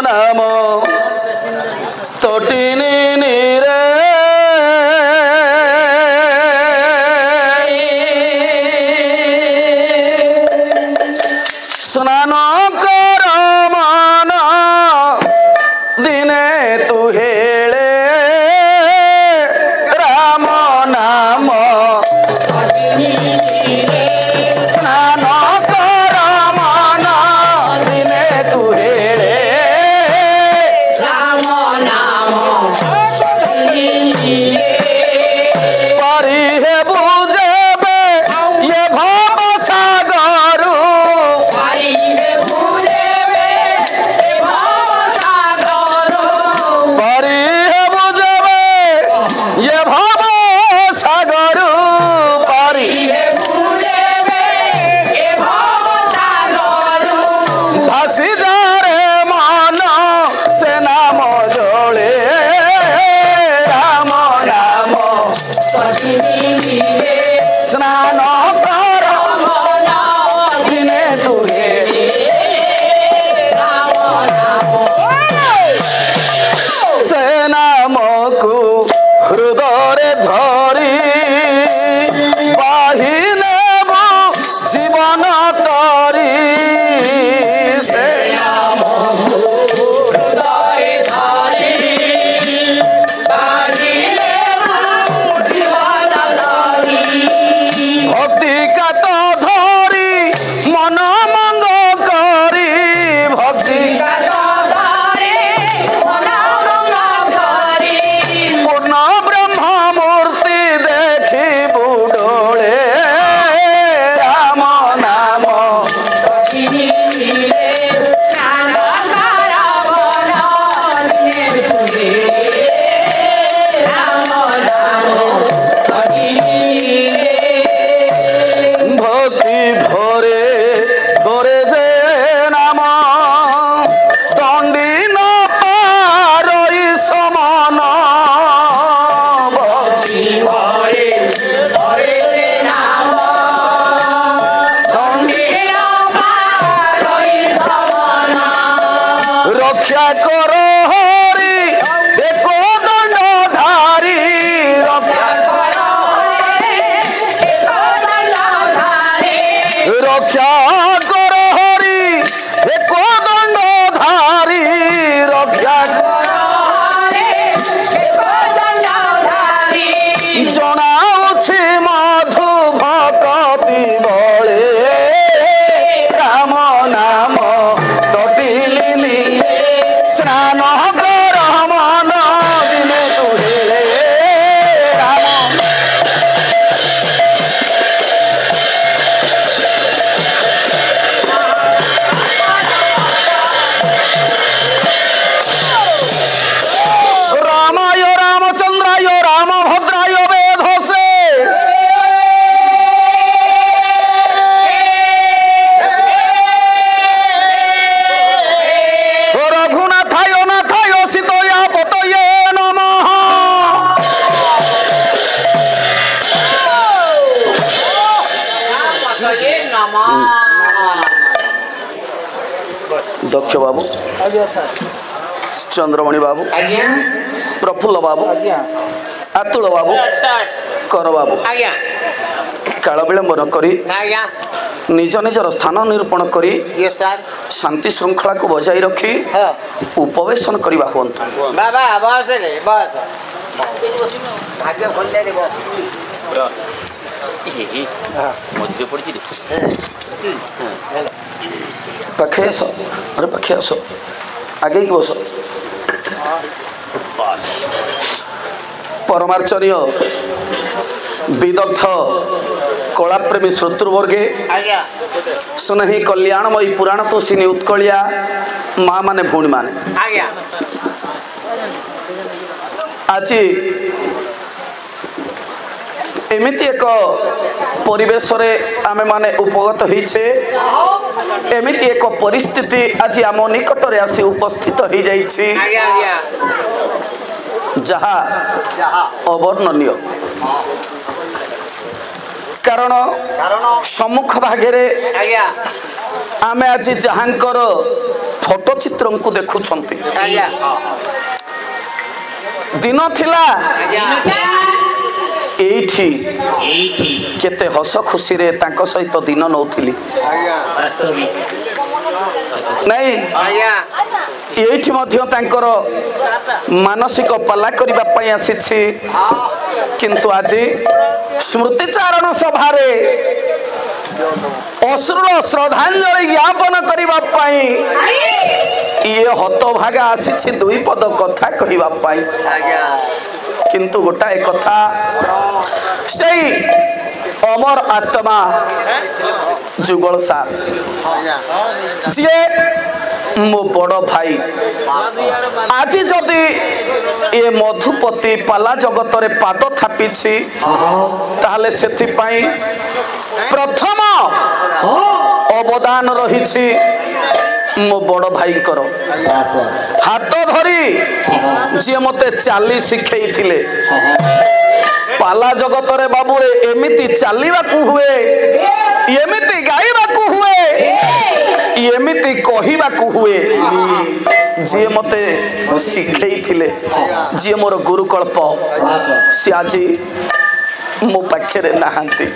नाम तोटिनी नीरे स्नान कर मन दिने तू हेले राम नाम स्नान कर मन दिने तू हेले राम नाम पारी है बुझेबे ये भव सागर पारी हे बुझेबे ए भव सागर पारी है बुझेबे ये भव सागर पारी हे बुझेबे ए भव सागर भासी जा रे मन से नाम जोड़े राम नाम स्नान कर दिने तू हेले से नामकु हृदय धरी पाहि नेबु जीवन तरी से भक्ति का तो धरी मन मंग करी भक्ति पूर्ण ब्रह्म मूर्ति देखी बुडोले राम नाम भक्ति भरे धरे जे नाम दंडी न पारई समान भक्ति रक्षा कर हरि एक दंड धारी रक्षा कर हरि एक दंड धारी रक्षा जनाउछि मधु भक्ति बळे राम नाम तटिलिनी स्नान कर मन दिने तू हेले राम रामाय रामचंद्राय रामभद्राय वेधसे रघुनाथाय नाथाय सीतया पतये नमः दक्ष बाबू चंद्रमणि बाबू प्रफुल्ल बाबू अतुल बाबू कर बाबू काल विलंब न करी निज निजर स्थान निरूपण करी शांति श्रृंखला को बजाय रखी उपवेशन करवा हूँ बाबा बस रे बस भाग्य खोल ले बस ब्रश मध्य पड़ी पाखे आस अरे पाखे आस आगे की बस परमार्चनीय विदग्ध कलाप्रेमी श्रोतृवर्गे सुनहि कल्याणमयी पुराण तोषिनी उत्कलिया माँ माने भौणी माने आज एमिति एक परिवेश आमे माने उपगत होइछे एमिति एक परिस्थिति आज आम निकट रे आसी उपस्थित हो जाइछि जहा अवर्णनीय कारण सम्मुख भागे आमे आज जहांकर फोटो चित्र को देखुछंती दिन थिला एठी केते हस खुशी रे तांको सहित दिन नौथिली नहीं एठी मध्य तांकर मानसिक पाला करिबा पई आसीछि किंतु आज स्मृतिचारण सभा रे अश्रुल श्रद्धांजलि ज्ञापन करिबा पई ये हतभागा आसीछि दुई पद कथा कहिबा पई किंतु गोटा एक कथा सही अमर आत्मा जुगल सार जी मो बड़ भाई आज जदि ये मधुपति पाला जगत रे पाद थापी ताहले सेथि पई प्रथम अवदान रही मो बड़ भाई कर हाथ धरी जी मते चाली शिखई थिले पाला जगत रे बाबू रे एमिति चालीबा को हुए एमिति गाइबा को हुए एमिति कहिबा को हुए जी मते शिखई थिले जी मोर गुरुकल्प सी आज मो पाखे नहांती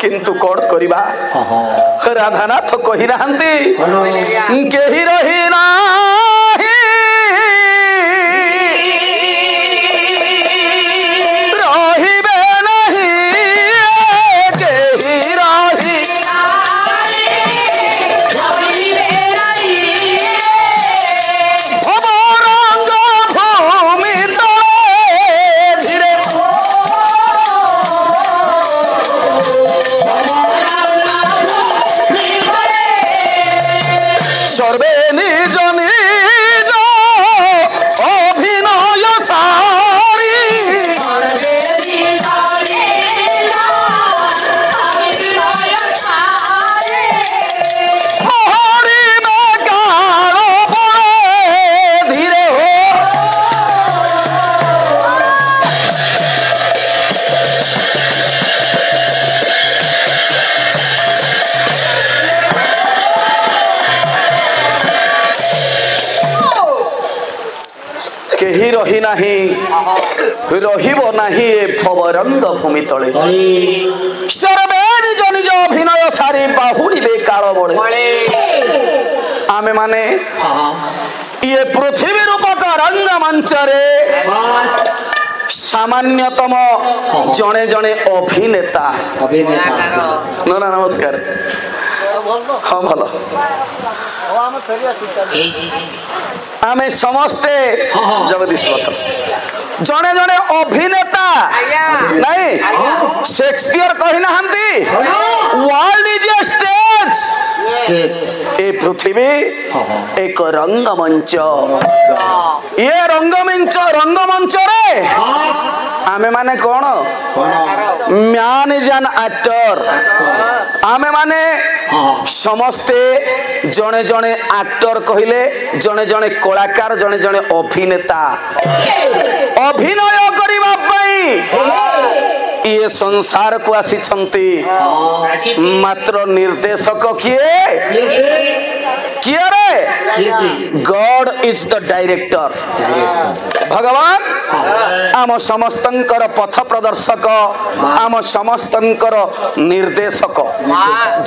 किंतु कौन करिबा राधानाथ कही नहांती केही रही नाही रहिबे नहीं केही रही भवरंग भूमि तले धीरे सर्वे निज निज अभिनय सारी हरिबे काल पड़े धीरे हो केही रही नाही रहिबो नाही ए भवरंग भूमि तले सर्वे निज निज अभिनय सारी बाहुड़िबे काल बड़े आमे माने ये पृथ्वी रूपक रंग मंच रे सामान्यतम जने जने अभिनेता ना नमस्कार हाँ भल आमे समस्ते जगदीश बस जने जने अभिनेता नहीं शेक्सपियर कही नहांती वर्ल्ड इज ए स्टेज ए पृथ्वी एक रंगमंच ये रंगमंच रे आमे माने कौन मैन इज एन एक्टर आमे माने समस्ते जने जने एक्टर कहले जने जने कलाकार जने जने अभिनेता अभिनय करिबा पई ये संसार को आसी छंती मात्र निर्देशक किए किए रे गॉड इज द डायरेक्टर भगवान आम समस्तंकर पथ प्रदर्शक आम समस्तंकर निर्देशक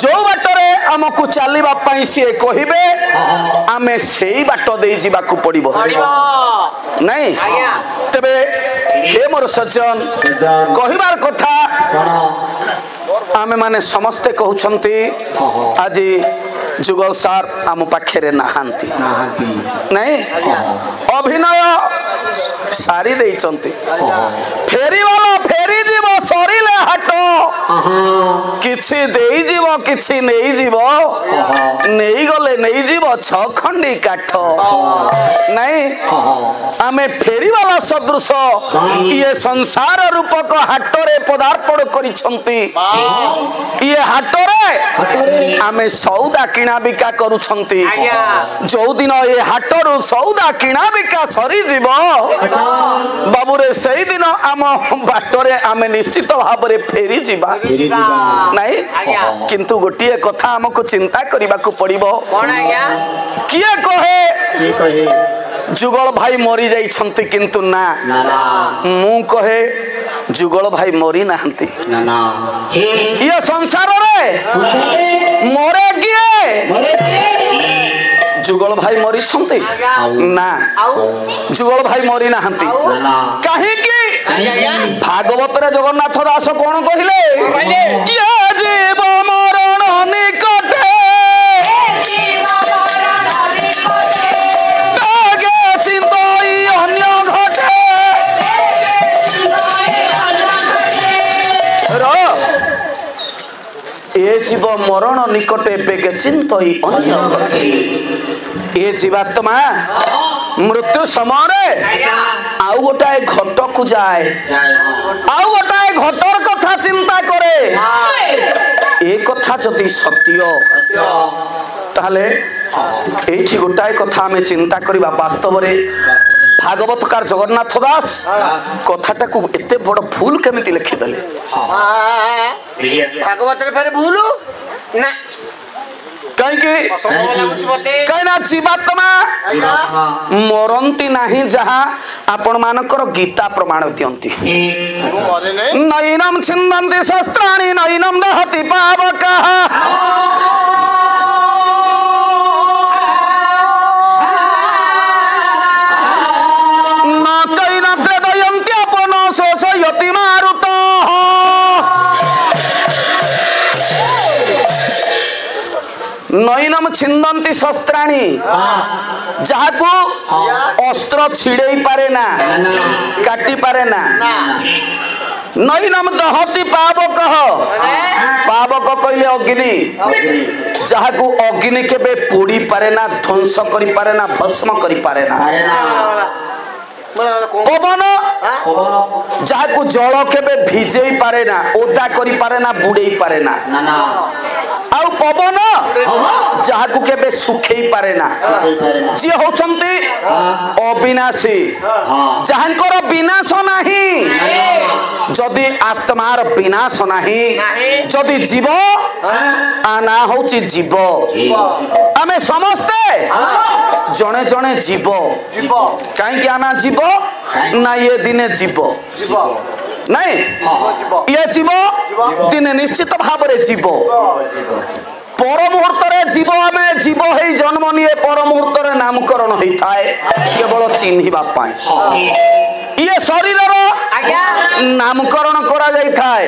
जो बाटरे आमको चलवा सी कहे आमे सेई बाट दे जीवाकू पड़िबो नहीं तबे हे मोर सज्जन कहिबार कथा आमे माने समस्ते कहउछंती आज जुगल सार आम पाखे नहांती नहीं अभिनय सारी देइचंती फेरी वाला फेरी जीव सरिले हाट किछि देई जीव किछि नेई जीव नेई गले नेई जीव 6 खंडी काठ नहीं आमे फेरी वाला सदृश ये संसार रूपक हाटरे पदार्पण करिसंती ये हाटरे आमे सौदा किना बिका करूछंती जो दिन ये हाटरू सौदा किना बिका सरी जीव बाबू रे सही दिन आम बाटरे आमे निश्चित भाव रे फेरी जीवा नहीं किंतु गोटे कथा हमको चिंता करने को पड़िबो किए कहे जुगल भाई मरी जाइछंती किंतु ना मु कहे जुगल भाई मरी नाहंती ये संसार रे मरे किए जुगल भाई मरी छंती ना जुगल भाई मरी नाहंती कहीं की भागवत रे जगन्नाथ दास कोन कहिले ये जीव मरण निकटे ए जीव मरण निकटे बेगे चिंतई अन्य घटे ए जीवात्मा मृत्यु समय आउ गोटाए घट को जाए आउ गोटाए घटर कथा चिंता करे ए कथा जदि सत्य ताले एठी गोटाए कथा हमें चिंता करिबा वास्तव रे भागवतकार जगन्नाथ दास कथाटा को एते बड़ फूल केमिति लिखि देले भागवत रे फेर भूलू ना कहीं जीवात्मा मरती नहीं जहाँ आपण मानकर गीता प्रमाण दियंती नैनम छिन्दन्ति शस्त्राणि नैनम दहति पावकः न चैन वेदयन्त्यपनो शोषयति मारुतः नैनम छिन्दन्ति शस्त्राणि जहाँ को अस्त्र छिड़े पारे ना काटी पारे ना नैनम दहति पावकः पावक कहले अग्नि जहाँ को अग्नि केबे पोड़ी पारे ना ध्वंस करि पारे ना भस्म करि पारे ना पवन जहाँ को जल केबे भिजे पारे ना ओदा करि पारे ना बुड़े पारे ना आउ पवन जहाँ को केबे सुखे पारे ना जी होचंती अविनाशी जहाँकर विनाश नाही जदि आत्मार विनाश नाही जदि जीव आना होची जीव आमे समस्ते जने जने जीव कहीं आना जीव ना ये दिने जीव नहीं ये जीव दिने निश्चित भाव रे जीव पर मुहूर्त जीव आम जीव ही जन्म निये पर मुहूर्त नामकरण होता है केवल चिन्हिबा पाए ये शरीर नामकरण करा जाए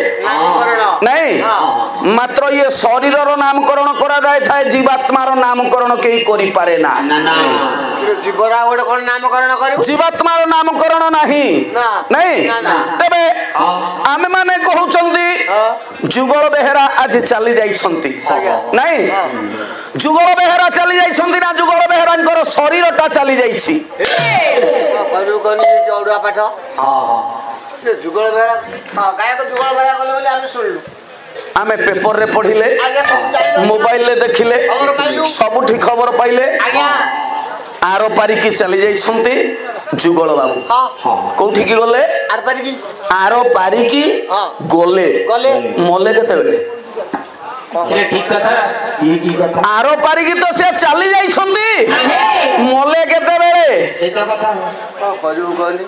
नहीं मात्र ये शरीर नामकरण करा जाए जीवात्मार नामकरण कहीं करि पारे ना जीवरा गोटे कोन नामकरण करू जीवात्मार नामकरण नहीं नहीं तबे आमे माने कहउचंदी जुगल बेहेरा आज चली जाइछंती नहीं जुगल बेहेरा चली जाइछंती ना जुगल बेहेरांकर शरीरटा चली जाइछि करू कोनी चौडा पाठ हां जुगल बेहेरा हां गायक जुगल बेहेरा बोले बोले हम सुनलु आमे पेपर रे पढिले मोबाइल रे देखिले सबुठी खबर पाइले आरो पारिकी चली जाइछंती जुगल बाबू कोठी की गले आरो पारिकी गले मले केते बेले ठीक कथा की कथा आरो पारिकी तो से चली जाइछंती मले केते बेले सेता कथा करू कोनी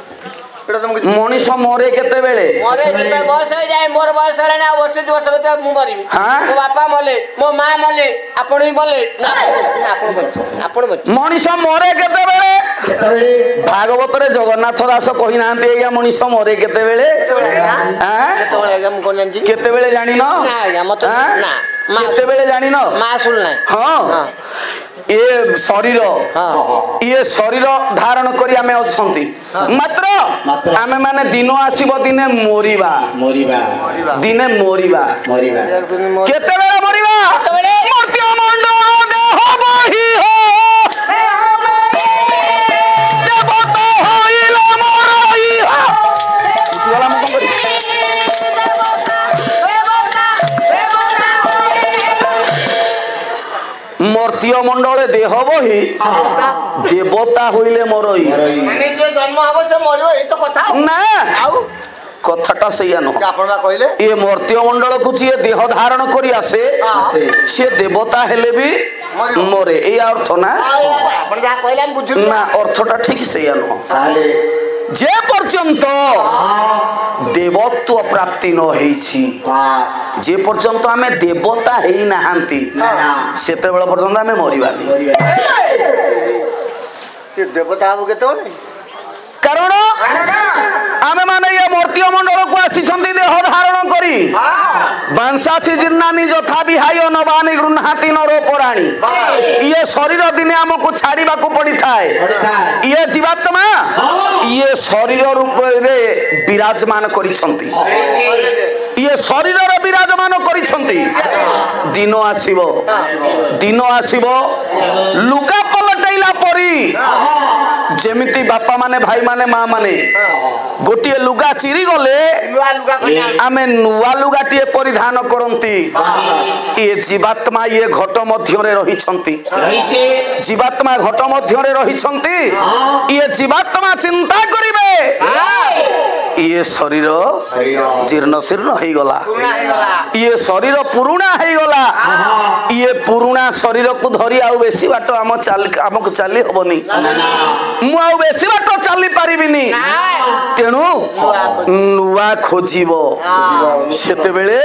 मनीष मरे केते बेले मरे जेते बयस हो जाए मोर बयस रे ना वर्ष 2 वर्ष भीतर मु मरिबी मो बापा मले मो मां मले आपण ही मले ना आपण बच मनीष मरे केते बेले भागवत रे जगन्नाथ दास कहि नांती या मनीष मरे केते बेले हां केते बेले मु कोन जानजी केते बेले जानि न ना या मत ना केते बेले जानि न मां सुन ना हां ये शरीर धारण करी आमे अछंती मात्र आमे माने दिन आसीबो दिने मोरिबा दिने मोरिबा केते बेले मोरिबा मृत्यु मंडल देह बही हो मर्त्य मंडले देह बही देवता होइले मरई माने जो जन्म हबो से मरबो ए तो कथा ना आउ कथाटा सैया नुह आपण कहले ये मर्त्य मंडल को जी देह धारण करी आसे से देवता हेले भी मरे ए अर्थ ना आपण जा कहले हम बुझु ना अर्थटा ठीक सैया नुह जे पर्यंत देवत्व प्राप्ति न हेछि जे पर्यंत आमे देवता हेई नाहांती सेते बेला पर्यंत आमे मरिबानी से देवता हबो केतो नै कारण आमे माने ये मर्त्य मंडल को आसी छंती देह धारण करी बांसाची जिन्नानी जथा बिहाय नबानी गृहाती नरो पराणी ये शरीर दिने हमको छाड़ीबा को पड़ी थाए ये जीवात्मा ये शरीर रूप रे विराजमान करी छंती ये शरीर रे विराजमान करी छंती दिन आसीबो लुका पलटैला परी जेमिति बापा माने भाई माने माँ माने गोटे लुगा चिरी गले आमे नुआ लुगाटी परिधान करती ये जीवात्मा ये घट मध्यरे रहिछंती जीवात्मा घट मध्यरे रहिछंती ये जीवात्मा चिंता करिवे ये शरीर जीर्ण शीर्ण हो गला ये शरीर पुरुणा हो गला ये पुरुणा शरीर को धरी आउ बेसी बाट आमको चली हबनी मु आउ बेसी बाट चली पारिबिनी तेणु नुआ खोजिबो सेते बेले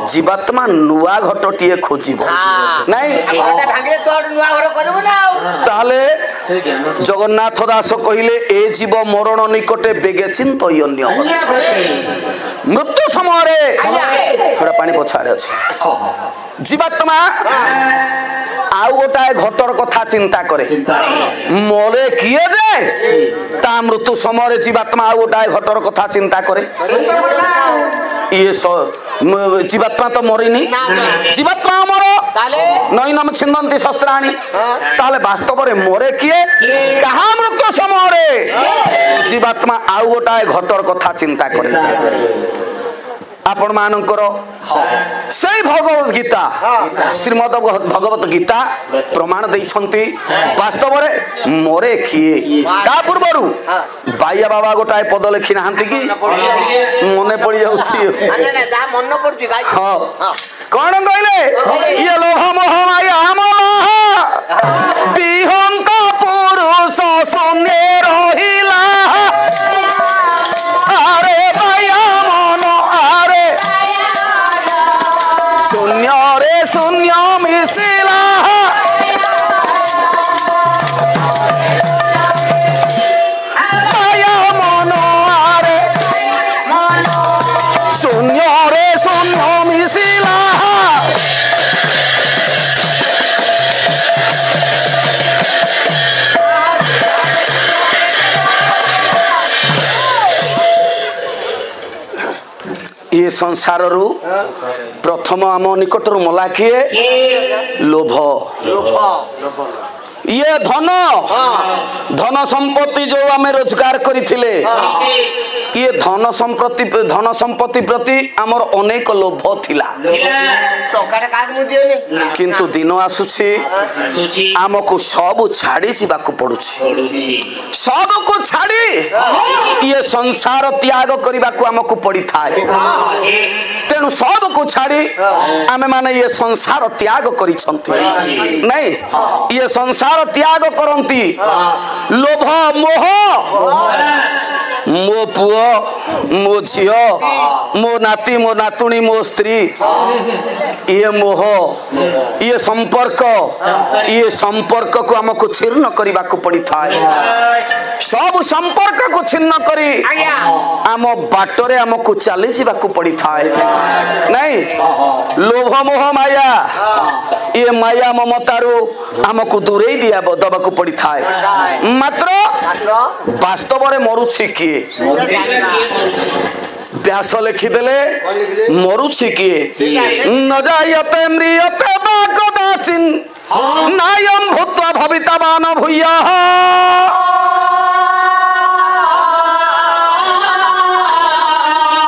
जीवात्मा नुआ घटटिए खोजिबो नाही भांगे तो नुआ घर करबो ना ताले जगन्नाथ दास कहिले ए जीव मरण निकटे बेगे चिंतयन्य मृत्यु समय पानी पछाड़े अच्छे जीवात्मा आउ गोटाए घटर कथा चिंता करे मरे किए जे ता मृत्यु समय जीवात्मा आउ गोटाए घटर कथा चिंता करे ये जीवात्मा तो मरिनी जीवात्मा अमर नैनम छिंदंती शस्त्राणी ताले वास्तव रे मरे किए कहा मृत्यु समय जीवात्मा आउ गोटाए घटर कथा चिंता करे आपण मानकर सही भगवत गीता श्रीमद भगवत गीता प्रमाण देइछंती वास्तव रे मरे किए ता पूर्वरु बाया बाबा गोटाए पद लिखि नाहंती कि मने पड़ी जाउछि ना जा मन पड़छि गाय हां कोन कहले ये लोभ मोह माया मोह बिहंत पुरुष शून्य रहिला अरे माया मन अरे शून्य रे शून्य मिसिला माया मन अरे शून्य रे शून्य मिसिला ये संसार रु प्रथम आम निकटर मला किए लोभ ये धन धन संपत्ति जो आमे रोजगार करिथिले ये धन संपत्ति प्रति आमर अनेक लोभ थिला किंतु दिन आसुछि आमको सब छाड़ी जीवाकू पड़ुछि सब को छाड़ी ये संसार त्याग करबाकू आमको पड़ी थाए तेणु सब को छाड़ी आमे माने ये संसार त्याग करिसंती नहीं ये संसार त्याग करंती लोभ मोह मो पुओ मो झियो मो नाती मो नातुणी मो स्त्री ये मोह ये संपर्क को हमको छिन्न करने को पड़ी था सब संपर्क को छिन्न करी आम बाटरे हमको चली जावाक पड़ी था नहीं लोभ मोह माया ये माया ममतारू हमको दूरे दिया दबा को पड़ी था मात्र वास्तव में मरुछि किए व्यास लिखिदेले मरुछि किए न जायते म्रियते वा कदाचिन नायम भूत्वा भवितवान भूयः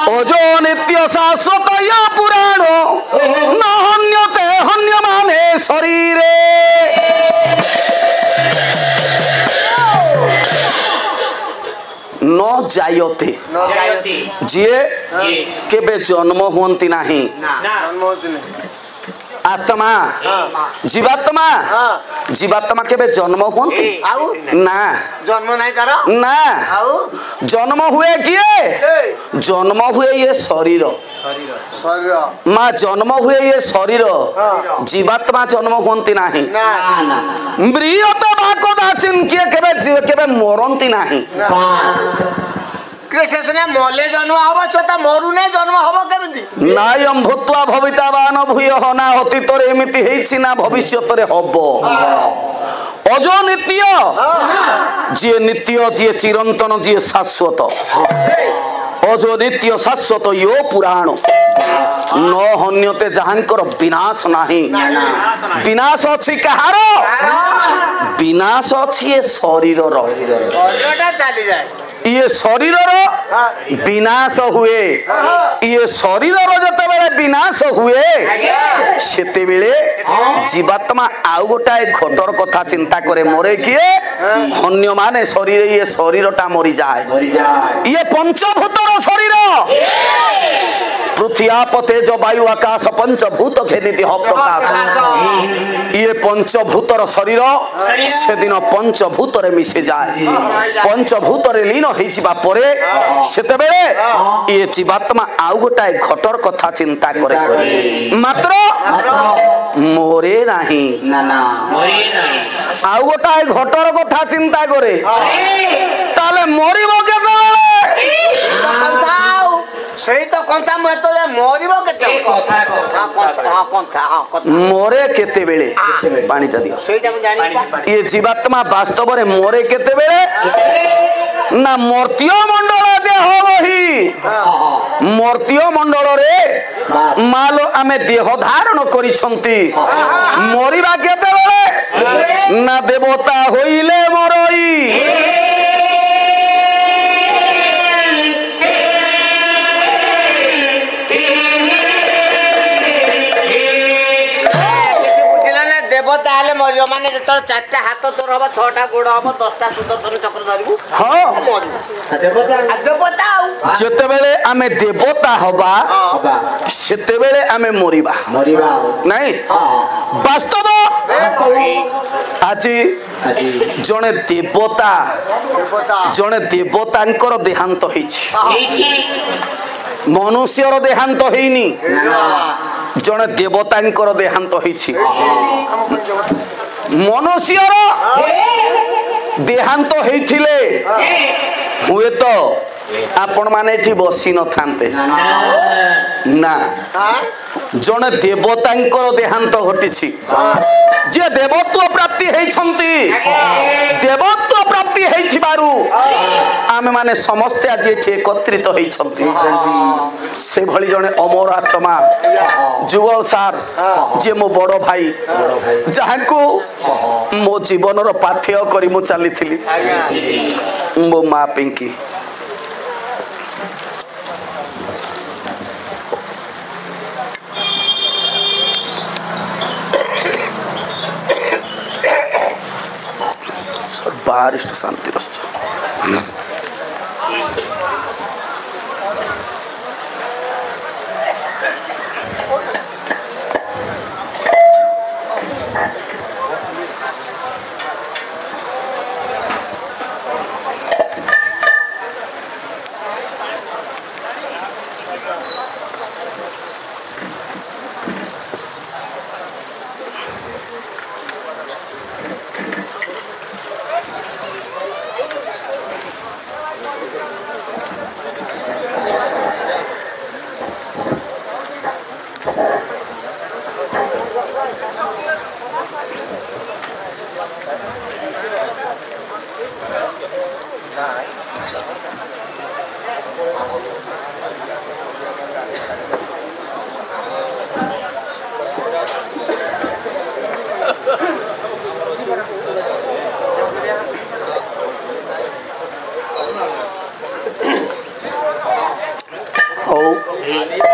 ओजो नित्य शाश्वत या पुराणो न हन्यते हन्यमाने शरीरे न जायते जी केबे जन्म हुंती नाही आत्मा जीवात्मा जीवात्मा केबे जन्म हुंती ना जन्म नहीं कर ना जन्म हुए किए जन्म हुए ये शरीर माँ जन्म हुए ये शरीर जीवात्मा जन्म हुंती नाही मृत भाको दाचिन किए केबे मरंती नाही कृष्ण मले जन्म हम से मरु नहीं जन्म हम केमिति नायम भूत्वा भवितावान भूय ना अतीत रे एमिति हेछि ना भविष्यत रे हबो अजो नित्य जे नित्य जे चिरंतन जे शाश्वत अजो नित्य शाश्वत यो पुराण न हन्यते जहांकर विनाश नाही विनाश अछि कहार विनाश अछि ये शरीर रो शरीरटा चली जाए ये शरीर विनाश हुए ये शरीर जते बेले विनाश हुए सेते बेले जीवात्मा आउ गोटाए घटर कथा चिंता करे मरे किए अन्य माने शरीर ये शरीरटा मरी जाए ये पंचभूतर शरीर पृथ्वी आप तेज वायु आकाश पंचभूत घेनिति ह प्रकाश ये पंचभूतर शरीर से दिन पंचभूत रे मिसे जाए पंचभूत रे लीन होइचिबा परे सेते बेले ये जीवात्मा आउ गोटाए घटर कथा चिंता करे मात्र मोरे नाही ना ना मोरे नाही आउ गोटाए घटर कथा चिंता करे ताले मरिबो केतेबेले सही तो कंथा म तो मरिबो केते मोरे केते बेले पानी ता दियो सेटा म जानि ये जीवात्मा वास्तव रे मोरे केते बेले ना मर्त्य मंडल देह बही मर्त्य मंडल रे मालो आमे देह धारण करी छंती मरिबा केते बेले ना देवता होइले मरई देवता हेले मरियो माने जतोर चारटा हाथ तोर हबो छटा गोड़ हबो 10टा सुदर्शन चक्र धरिबु हां देवता देवता जते बेले आमे देवता हबा सेते बेले आमे मरिबा नहीं वास्तव आजी जने देवता जने देवतांकर देहांत होईछि मनुष्यर देहांत होईनी जने देवतांकर देहांत होईछि मनुष्यर देहांत होईथिले हुए तो आपण माने एठी बसी न थांते ना जने देवतांकर देहांत घटिछि जे देवत्व प्राप्ति हेइछंती देवत्व प्राप्ति हेइथिबारु आमे माने समस्त आज एठी एकत्रित हेइछंती से भली जने अमर आत्मा जुगल सार जे मो बड़ भाई जहांको मो जीवन रो पाथ्य करी मु चली थिली मो मा पिंकी बारिष्ट शांति रस्तु हो